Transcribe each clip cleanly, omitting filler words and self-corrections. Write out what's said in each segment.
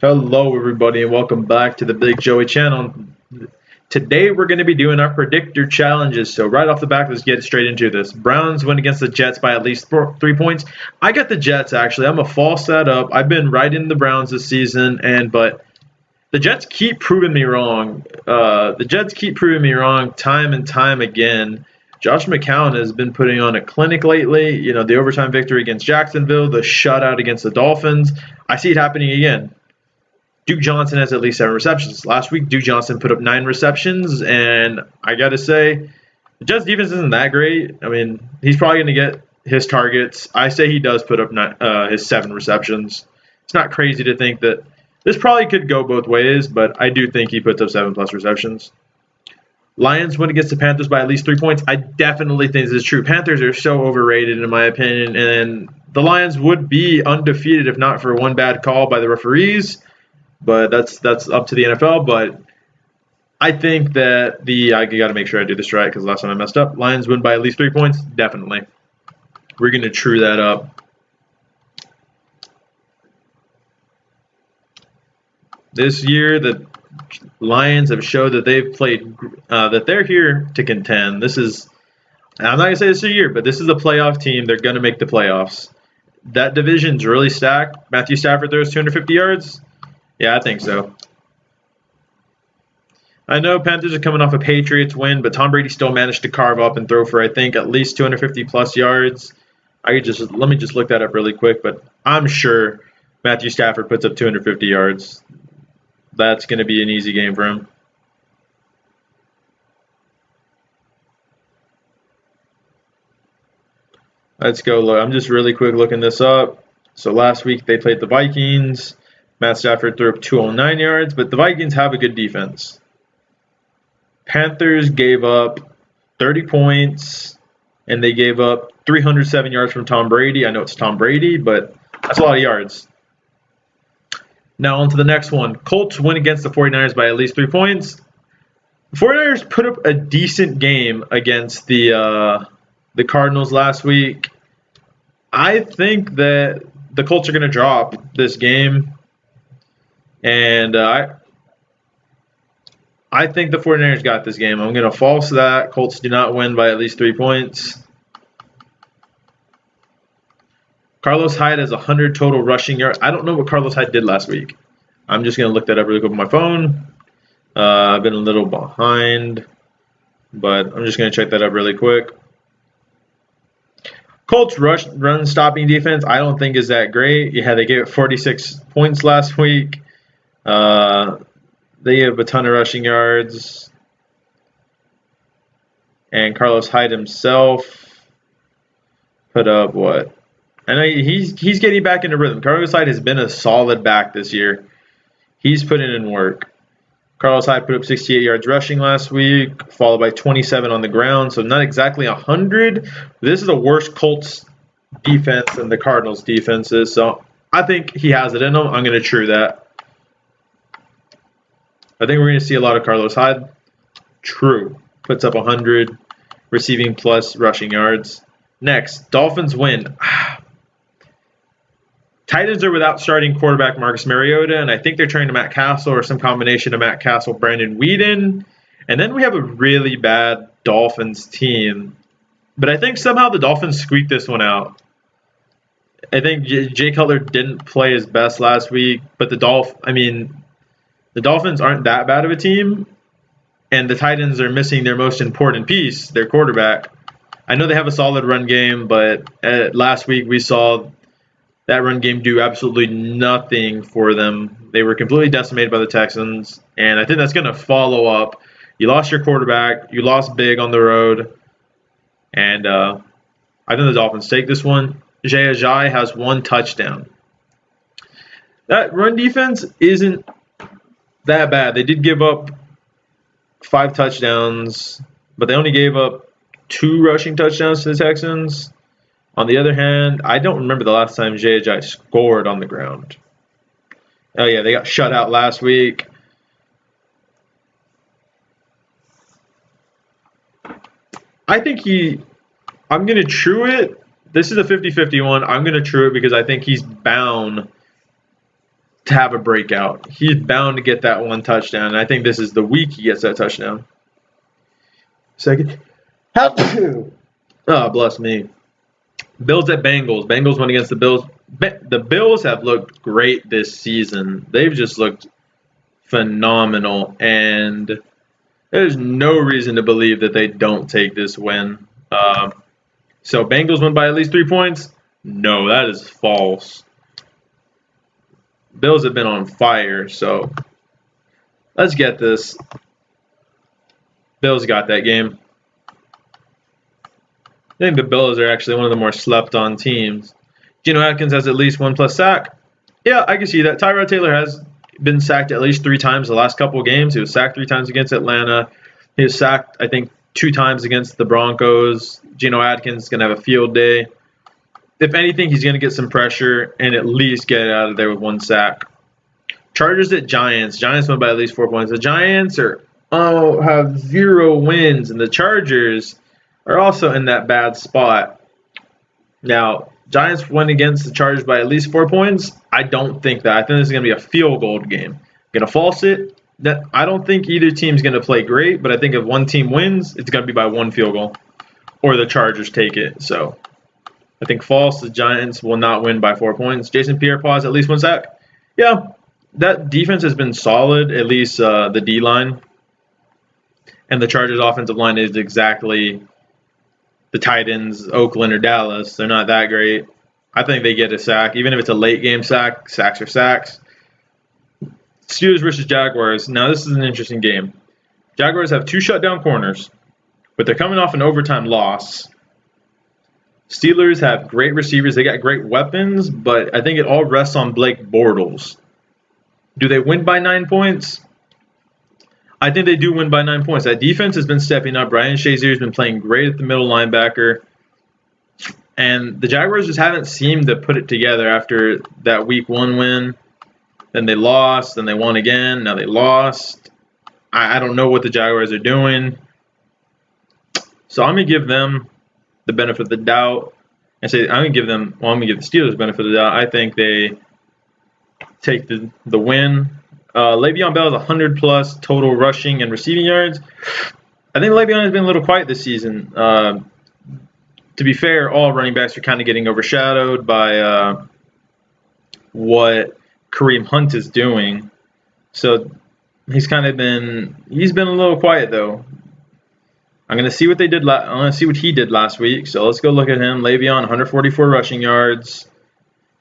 Hello everybody and welcome back to the Big Joey channel. Today we're going to be doing our predictor challenges. So right off the back, let's get straight into this. Browns win against the Jets by at least 3 points. I got the Jets actually. I'm a false setup. I've been right in the Browns this season, but the Jets keep proving me wrong. Time and time again. Josh McCown has been putting on a clinic lately. You know, the overtime victory against Jacksonville, the shutout against the Dolphins. I see it happening again. Duke Johnson has at least 7 receptions. Last week, Duke Johnson put up 9 receptions, and I got to say, the Jets' defense isn't that great. I mean, he's probably going to get his targets. I say he does put up his 7 receptions. It's not crazy to think that this probably could go both ways, but I do think he puts up 7+ receptions. Lions win against the Panthers by at least 3 points. I definitely think this is true. Panthers are so overrated, in my opinion, and the Lions would be undefeated if not for one bad call by the referees. But that's up to the NFL. But I think that I got to make sure I do this right because last time I messed up. Lions win by at least 3 points. Definitely. We're going to true that up. This year, the Lions have showed that they've played, that they're here to contend. I'm not going to say this is a year, but this is a playoff team. They're going to make the playoffs. That division's really stacked. Matthew Stafford throws 250 yards. Yeah, I think so. I know Panthers are coming off a Patriots win, but Tom Brady still managed to carve up and throw for, I think, at least 250+ yards. Let me just look that up really quick, but I'm sure Matthew Stafford puts up 250 yards. That's going to be an easy game for him. Let's go look. I'm just really quick looking this up. So last week they played the Vikings. Matt Stafford threw up 209 yards, but the Vikings have a good defense. Panthers gave up 30 points, and they gave up 307 yards from Tom Brady. I know it's Tom Brady, but that's a lot of yards. Now on to the next one. Colts win against the 49ers by at least 3 points. The 49ers put up a decent game against the Cardinals last week. I think that the Colts are going to drop this game. And I think the 49ers got this game. I'm going to false that. Colts do not win by at least 3 points. Carlos Hyde has 100 total rushing yards. I don't know what Carlos Hyde did last week. I'm just going to look that up really quick on my phone. I've been a little behind, but I'm just going to check that up really quick. Colts run stopping defense I don't think is that great. Yeah, they gave it 46 points last week. They have a ton of rushing yards, and Carlos Hyde himself put up what? I know he's getting back into rhythm. Carlos Hyde has been a solid back this year. He's putting in work. Carlos Hyde put up 68 yards rushing last week, followed by 27 on the ground, so not exactly 100. This is a worse Colts defense than the Cardinals defense is, so I think he has it in him. I'm going to true that. I think we're going to see a lot of Carlos Hyde. True. Puts up 100 receiving plus rushing yards. Next, Dolphins win. Titans are without starting quarterback Marcus Mariota, and I think they're turning to Matt Castle or some combination of Matt Castle, Brandon Whedon. And then we have a really bad Dolphins team. But I think somehow the Dolphins squeaked this one out. I think Jay Cutler didn't play his best last week, but the Dolphins aren't that bad of a team, and the Titans are missing their most important piece, their quarterback. I know they have a solid run game, but last week we saw that run game do absolutely nothing for them. They were completely decimated by the Texans, and I think that's going to follow up. You lost your quarterback. You lost big on the road, and I think the Dolphins take this one. Jay Ajayi has 1 touchdown. That run defense isn't that bad. They did give up 5 touchdowns, but they only gave up 2 rushing touchdowns to the Texans. On the other hand, I don't remember the last time Jay Ajayi scored on the ground. Oh yeah, they got shut out last week. I think I'm going to true it. This is a 50-50 one. I'm going to true it because I think he's bound to have a breakout. He's bound to get that one touchdown. And I think this is the week he gets that touchdown. Second. Oh, bless me. Bills at Bengals. Bengals went against the Bills. The Bills have looked great this season. They've just looked phenomenal. And there's no reason to believe that they don't take this win. So Bengals win by at least 3 points? No, that is false. Bills have been on fire, so let's get this. Bills got that game. I think the Bills are actually one of the more slept-on teams. Geno Atkins has at least 1+ sack. Yeah, I can see that. Tyrod Taylor has been sacked at least 3 times the last couple of games. He was sacked 3 times against Atlanta. He was sacked, I think, 2 times against the Broncos. Geno Atkins is going to have a field day. If anything, he's going to get some pressure and at least get out of there with 1 sack. Chargers at Giants. Giants won by at least 4 points. The Giants have 0 wins, and the Chargers are also in that bad spot. Now, Giants went against the Chargers by at least 4 points. I don't think that. I think this is going to be a field goal game. Going to false it. I don't think either team's going to play great, but I think if one team wins, it's going to be by 1 field goal, or the Chargers take it. So I think false, the Giants will not win by 4 points. Jason Pierre-Paul at least 1 sack. Yeah, that defense has been solid, at least the D-line. And the Chargers' offensive line is exactly the Titans, Oakland, or Dallas. They're not that great. I think they get a sack. Even if it's a late-game sack, sacks are sacks. Steelers versus Jaguars. Now, this is an interesting game. Jaguars have 2 shutdown corners, but they're coming off an overtime loss. Steelers have great receivers. They got great weapons, but I think it all rests on Blake Bortles. Do they win by 9 points? I think they do win by 9 points. That defense has been stepping up. Ryan Shazier has been playing great at the middle linebacker. And the Jaguars just haven't seemed to put it together after that Week 1 win. Then they lost. Then they won again. Now they lost. I don't know what the Jaguars are doing. So I'm going to give them the benefit of the doubt. And say I'm going to give the Steelers the benefit of the doubt. I think they take the win. Le'Veon Bell has 100+ total rushing and receiving yards. I think Le'Veon has been a little quiet this season. To be fair, all running backs are kind of getting overshadowed by what Kareem Hunt is doing. So he's been a little quiet though. I'm gonna see what they did. I'm gonna see what he did last week. So let's go look at him. Le'Veon, 144 rushing yards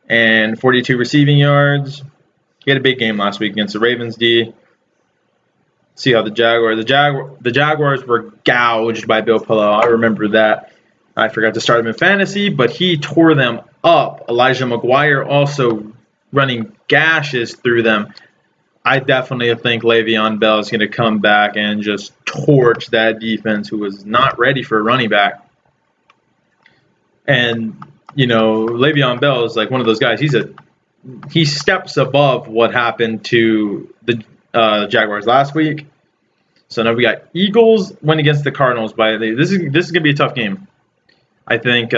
and 42 receiving yards. He had a big game last week against the Ravens D. See how the Jaguars were gouged by Bill Pillow. I remember that. I forgot to start him in fantasy, but he tore them up. Elijah McGuire also running gashes through them. I definitely think Le'Veon Bell is going to come back and just torch that defense who was not ready for a running back. And, Le'Veon Bell is like one of those guys. He steps above what happened to the Jaguars last week. So now we got Eagles win against the Cardinals. This is going to be a tough game. I think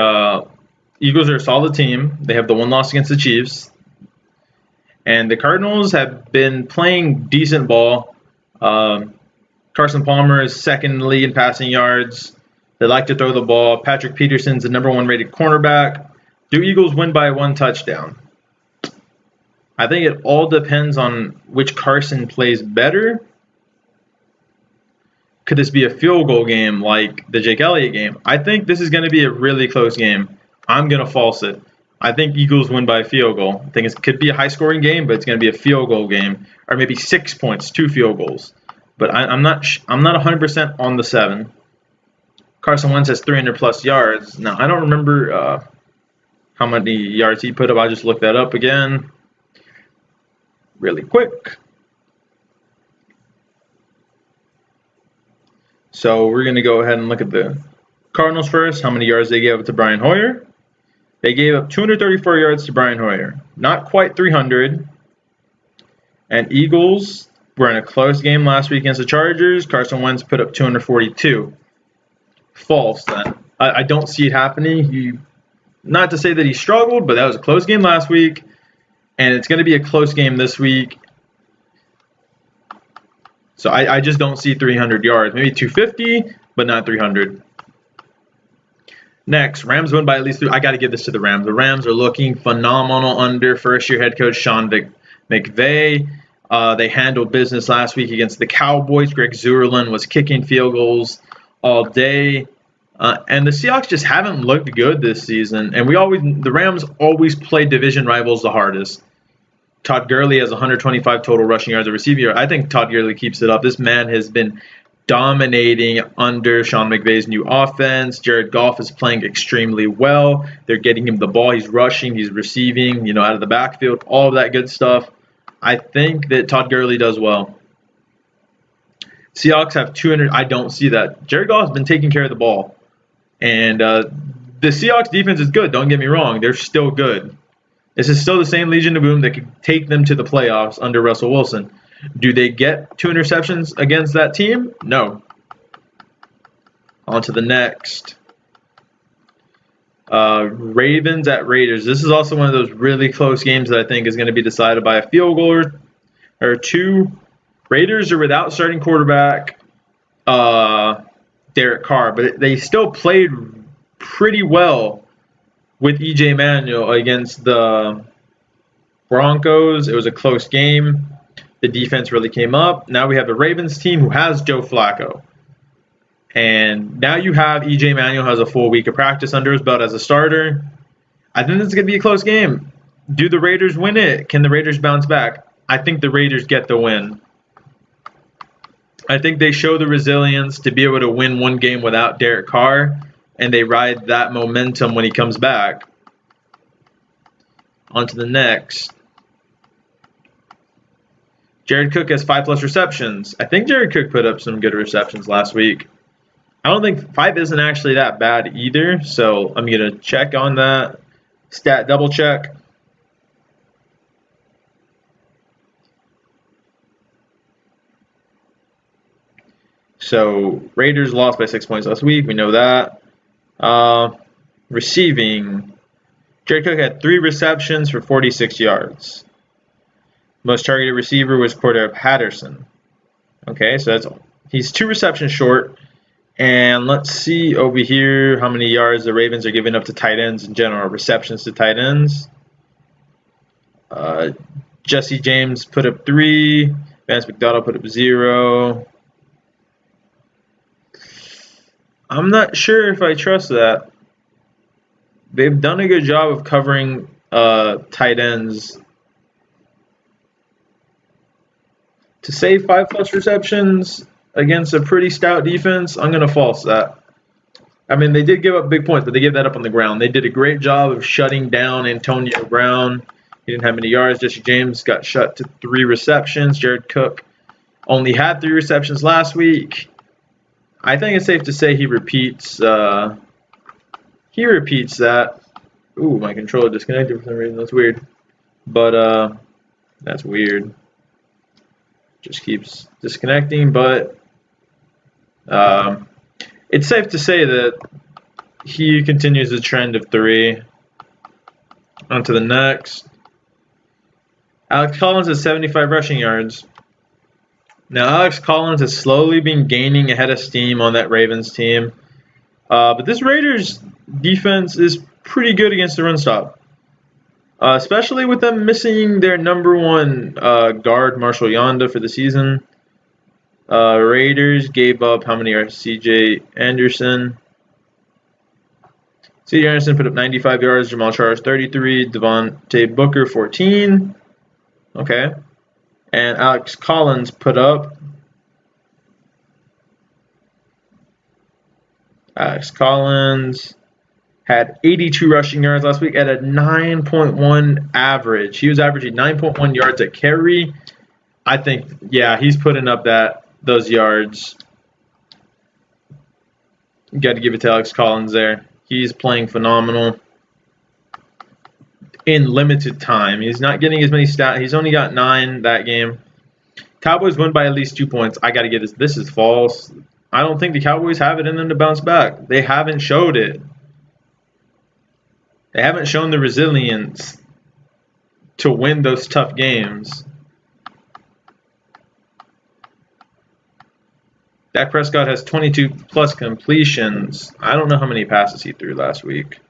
Eagles are a solid team. They have the 1 loss against the Chiefs. And the Cardinals have been playing decent ball. Carson Palmer is second in the league in passing yards. They like to throw the ball. Patrick Peterson's the number 1 rated cornerback. Do Eagles win by 1 touchdown? I think it all depends on which Carson plays better. Could this be a field goal game like the Jake Elliott game? I think this is going to be a really close game. I'm going to false it. I think Eagles win by a field goal. I think it could be a high-scoring game, but it's going to be a field goal game, or maybe 6 points, 2 field goals. But I'm not 100% on the 7. Carson Wentz has 300+ yards. Now I don't remember how many yards he put up. I'll just look that up again, really quick. So we're going to go ahead and look at the Cardinals first. How many yards they gave up to Brian Hoyer? They gave up 234 yards to Brian Hoyer. Not quite 300. And Eagles were in a close game last week against the Chargers. Carson Wentz put up 242. False then. I don't see it happening. Not to say that he struggled, but that was a close game last week. and it's going to be a close game this week. So I just don't see 300 yards. Maybe 250, but not 300. Next, Rams win by at least 3. I got to give this to the Rams. The Rams are looking phenomenal under first-year head coach Sean McVay. They handled business last week against the Cowboys. Greg Zuerlein was kicking field goals all day. And the Seahawks just haven't looked good this season. And the Rams always play division rivals the hardest. Todd Gurley has 125 total rushing yards, a receiving yard. I think Todd Gurley keeps it up. This man has been dominating under Sean McVay's new offense. Jared Goff is playing extremely well. They're getting him the ball. He's rushing. He's receiving, out of the backfield, all of that good stuff. I think that Todd Gurley does well. Seahawks have 200. I don't see that. Jared Goff has been taking care of the ball. And the Seahawks defense is good. Don't get me wrong. They're still good. This is still the same Legion of Boom that could take them to the playoffs under Russell Wilson. Do they get 2 interceptions against that team? No. On to the next. Ravens at Raiders. This is also one of those really close games that I think is going to be decided by a field goal or 2. Raiders are without starting quarterback Derek Carr, but they still played pretty well with E.J. Manuel against the Broncos. It was a close game. The defense really came up. Now we have the Ravens team who has Joe Flacco. And now you have E.J. Manuel has a full week of practice under his belt as a starter. I think this is going to be a close game. Do the Raiders win it? Can the Raiders bounce back? I think the Raiders get the win. I think they show the resilience to be able to win one game without Derek Carr, and they ride that momentum when he comes back. On to the next. Jared Cook has 5+ receptions. I think Jared Cook put up some good receptions last week. I don't think 5 isn't actually that bad either, so I'm going to check on that. Stat double check. So Raiders lost by 6 points last week. We know that. Receiving. Jared Cook had 3 receptions for 46 yards. Most targeted receiver was Cordell Patterson. Okay, so he's 2 receptions short. And let's see over here how many yards the Ravens are giving up to tight ends in general. Receptions to tight ends. Jesse James put up 3. Vance McDonald put up 0. I'm not sure if I trust that. They've done a good job of covering tight ends. To say 5+ receptions against a pretty stout defense, I'm going to false that. I mean, they did give up big points, but they gave that up on the ground. They did a great job of shutting down Antonio Brown. He didn't have many yards. Jesse James got shut to 3 receptions. Jared Cook only had 3 receptions last week. I think it's safe to say he repeats that. Ooh, my controller disconnected for some reason. That's weird. But that's weird. Just keeps disconnecting, but it's safe to say that he continues the trend of 3. On to the next. Alex Collins has 75 rushing yards. Now, Alex Collins has slowly been gaining a head of steam on that Ravens team. But this Raiders defense is pretty good against the run stop. Especially with them missing their number 1 guard, Marshall Yanda, for the season. Raiders gave up how many yards? C.J. Anderson. C.J. Anderson put up 95 yards. Jamal Charles 33. Devontae Booker 14. Okay. And Alex Collins put up. Alex Collins had 82 rushing yards last week at a 9.1 average. He was averaging 9.1 yards a carry. I think, yeah, he's putting up those yards. You got to give it to Alex Collins there. He's playing phenomenal in limited time. He's not getting as many stats. He's only got 9 that game. Cowboys win by at least 2 points. I got to get this. This is false. I don't think the Cowboys have it in them to bounce back. They haven't showed it. They haven't shown the resilience to win those tough games. Dak Prescott has 22 plus completions. I don't know how many passes he threw last week.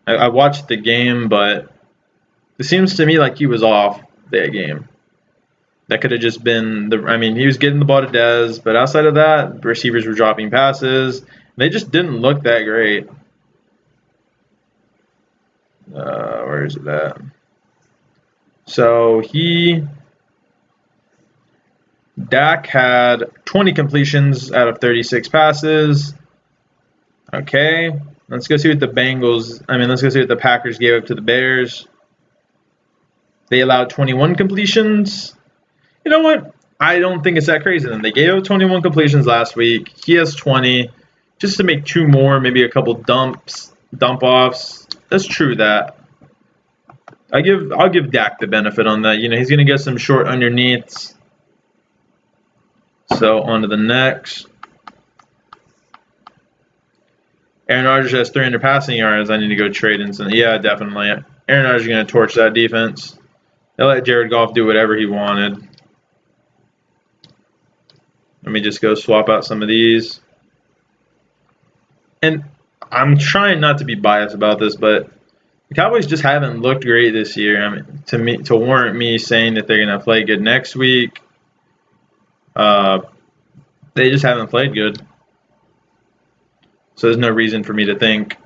I watched the game, but it seems to me like he was off that game. That could have just been he was getting the ball to Dez, but outside of that, the receivers were dropping passes. They just didn't look that great. Where is it at? So Dak had 20 completions out of 36 passes. Okay, let's go see what the Packers gave up to the Bears. They allowed 21 completions. You know what? I don't think it's that crazy then. They gave up 21 completions last week. He has 20. Just to make 2 more, maybe a couple dump-offs. That's true that. I'll give Dak the benefit on that. He's going to get some short underneaths. So on to the next. Aaron Rodgers has 300 passing yards. I need to go trade in some. Yeah, definitely. Aaron Rodgers is going to torch that defense. They'll let Jared Goff do whatever he wanted. Let me just go swap out some of these. And I'm trying not to be biased about this, but the Cowboys just haven't looked great this year. To warrant me saying that they're going to play good next week, they just haven't played good. So there's no reason for me to think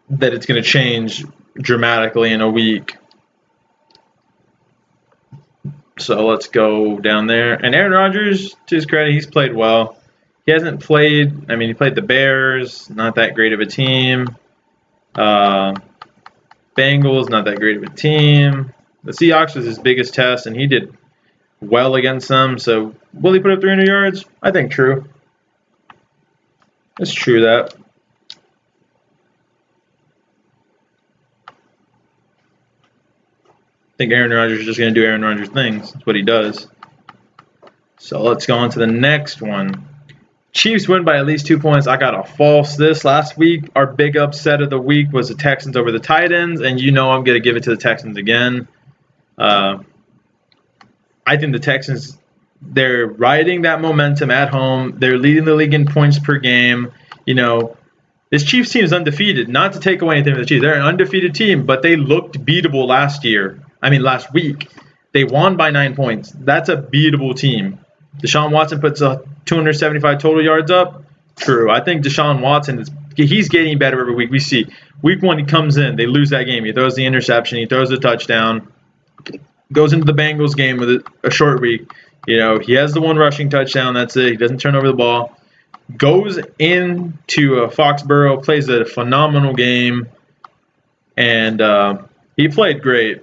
that it's going to change dramatically in a week. So let's go down there. And Aaron Rodgers, to his credit, he's played well. He hasn't played, he played the Bears, not that great of a team. Bengals, not that great of a team. The Seahawks was his biggest test, and he did well against them. So will he put up 300 yards? I think true. It's true that. I think Aaron Rodgers is just going to do Aaron Rodgers things. That's what he does. So let's go on to the next one. Chiefs win by at least 2 points. I got a false this last week. Our big upset of the week was the Texans over the Titans, and I'm going to give it to the Texans again. I think the Texans, they're riding that momentum at home. They're leading the league in points per game. This Chiefs team is undefeated. Not to take away anything from the Chiefs. They're an undefeated team, but they looked beatable last week. They won by 9 points. That's a beatable team. Deshaun Watson puts 275 total yards up. True. I think Deshaun Watson he's getting better every week. We see week 1 he comes in, they lose that game. He throws the interception, he throws the touchdown, goes into the Bengals game with a short week. He has the 1 rushing touchdown. That's it. He doesn't turn over the ball. Goes into Foxborough, plays a phenomenal game, and he played great.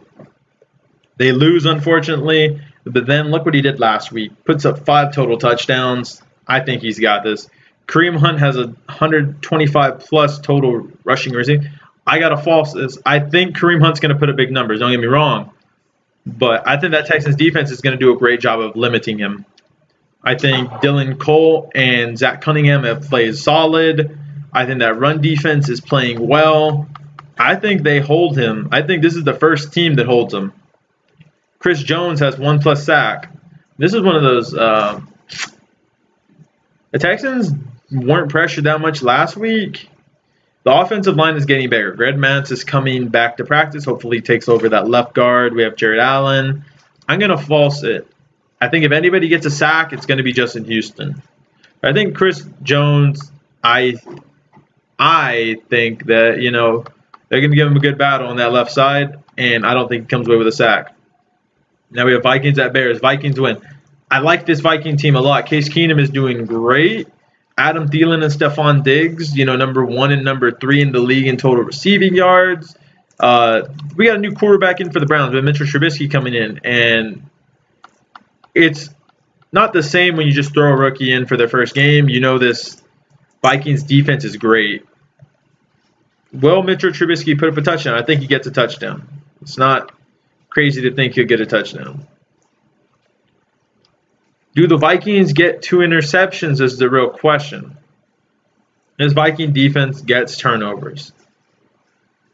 They lose, unfortunately, but then look what he did last week. Puts up 5 total touchdowns. I think he's got this. Kareem Hunt has 125-plus total rushing receiving. I got a false this. I think Kareem Hunt's going to put up big numbers. Don't get me wrong. But I think that Texans defense is going to do a great job of limiting him. I think Dylan Cole and Zach Cunningham have played solid. I think that run defense is playing well. I think they hold him. I think this is the first team that holds him. Chris Jones has 1+ sack. This is one of those. The Texans weren't pressured that much last week. The offensive line is getting better. Greg Mance is coming back to practice. Hopefully he takes over that left guard. We have Jared Allen. I'm going to false it. I think if anybody gets a sack, it's going to be Justin Houston. I think Chris Jones, I think that, they're going to give him a good battle on that left side, and I don't think he comes away with a sack. Now we have Vikings at Bears. Vikings win. I like this Viking team a lot. Case Keenum is doing great. Adam Thielen and Stephon Diggs, number 1 and number 3 in the league in total receiving yards. We got a new quarterback in for the Browns. We have Mitchell Trubisky coming in, and it's not the same when you just throw a rookie in for their first game. This Vikings defense is great. Will Mitchell Trubisky put up a touchdown? I think he gets a touchdown. It's not crazy to think he'll get a touchdown. Do the Vikings get 2 interceptions is the real question. This Viking defense gets turnovers.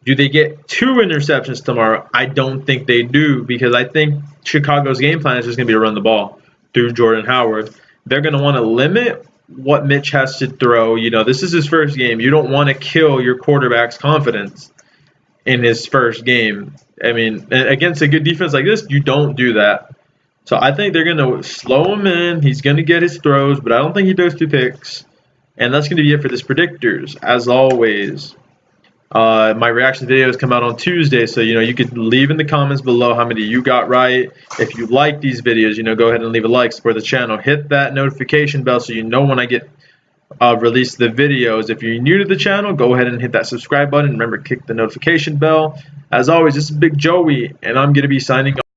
Do they get 2 interceptions tomorrow? I don't think they do, because I think Chicago's game plan is just going to be to run the ball through Jordan Howard. They're going to want to limit what Mitch has to throw. You know, this is his first game. You don't want to kill your quarterback's confidence in his first game. I mean, against a good defense like this, you don't do that. So I think they're going to slow him in. He's going to get his throws, but I don't think he throws 2 picks. And that's going to be it for this Predictors. As always, my reaction videos come out on Tuesday, so you could leave in the comments below how many you got right. If you like these videos, go ahead and leave a like, support the channel, hit that notification bell so you know when I get release the videos. If you're new to the channel, go ahead and hit that subscribe button. Remember, click the notification bell. As always, this is Big Joey, and I'm going to be signing off.